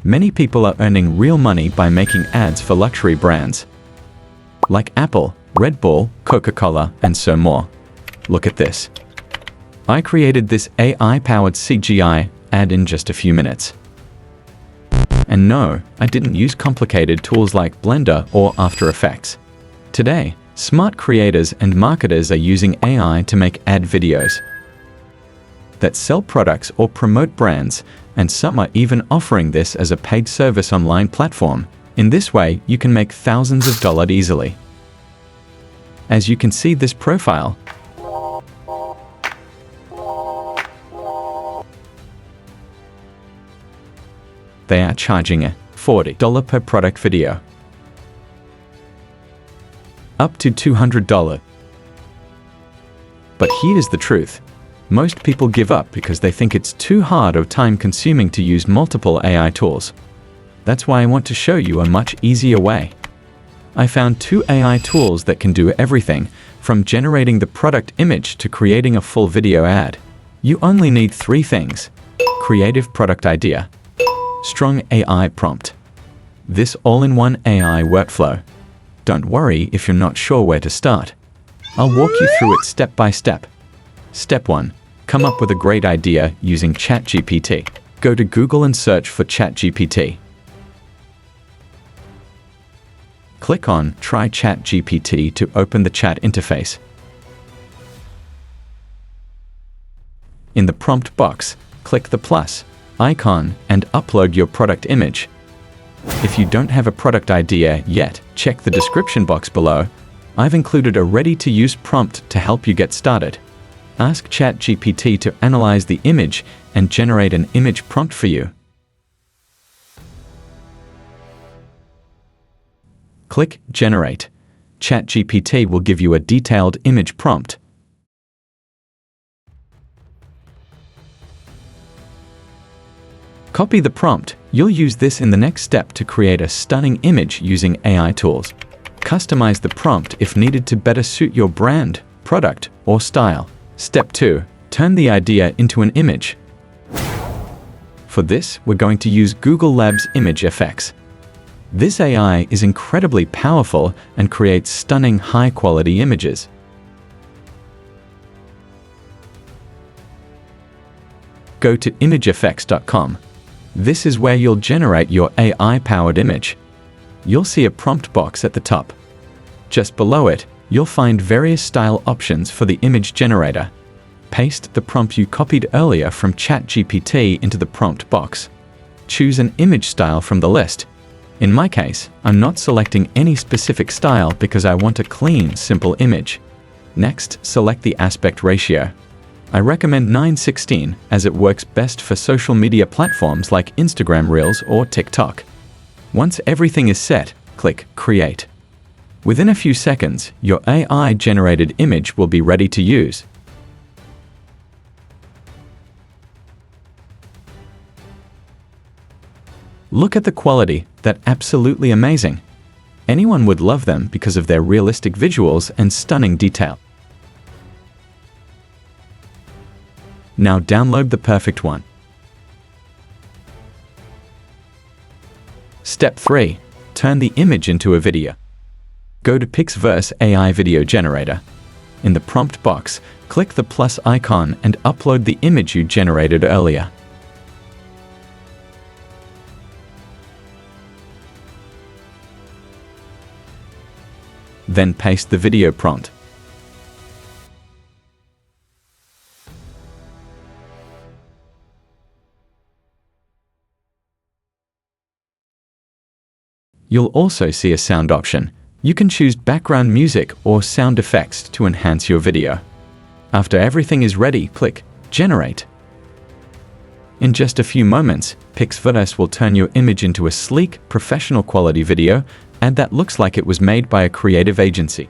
Many people are earning real money by making ads for luxury brands like Apple, RedBull, Coca-Cola, and so more. Look at this. I created this AI-powered CGI ad in just a few minutes. And no, I didn't use complicated tools like Blender or After Effects. Today, smart creators and marketers are using AI to make ad videos that sell products or promote brands, and some are even offering this as a paid service online platform. In this way, you can make thousands of dollars easily. As you can see this profile, they are charging a $40 per product video, up to $200. But here's the truth. Most people give up because they think it's too hard or time-consuming to use multiple AI tools. That's why I want to show you a much easier way. I found 2 AI tools that can do everything, from generating the product image to creating a full video ad. You only need 3 things: creative product idea, strong AI prompt. This all-in-one AI workflow. Don't worry if you're not sure where to start. I'll walk you through it step by step. Step 1. Come up with a great idea using ChatGPT. Go to Google and search for ChatGPT. Click on Try ChatGPT to open the chat interface. In the prompt box, click the plus icon and upload your product image. If you don't have a product idea yet, check the description box below. I've included a ready-to-use prompt to help you get started. Ask ChatGPT to analyze the image and generate an image prompt for you. Click Generate. ChatGPT will give you a detailed image prompt. Copy the prompt. You'll use this in the next step to create a stunning image using AI tools. Customize the prompt if needed to better suit your brand, product, or style. Step 2. Turn the idea into an image. For this, we're going to use Google Labs Image Effects. This AI is incredibly powerful and creates stunning high-quality images. Go to imageeffects.com. This is where you'll generate your AI-powered image. You'll see a prompt box at the top. Just below it, you'll find various style options for the image generator. Paste the prompt you copied earlier from ChatGPT into the prompt box. Choose an image style from the list. In my case, I'm not selecting any specific style because I want a clean, simple image. Next, select the aspect ratio. I recommend 9:16 as it works best for social media platforms like Instagram Reels or TikTok. Once everything is set, click Create. Within a few seconds, your AI-generated image will be ready to use. Look at the quality, that's absolutely amazing. Anyone would love them because of their realistic visuals and stunning detail. Now download the perfect one. Step 3. Turn the image into a video. Go to Pixverse AI Video Generator. In the prompt box, click the plus icon and upload the image you generated earlier. Then paste the video prompt. You'll also see a sound option. You can choose background music or sound effects to enhance your video. After everything is ready, click Generate. In just a few moments, Pixverse will turn your image into a sleek, professional quality video, and that looks like it was made by a creative agency.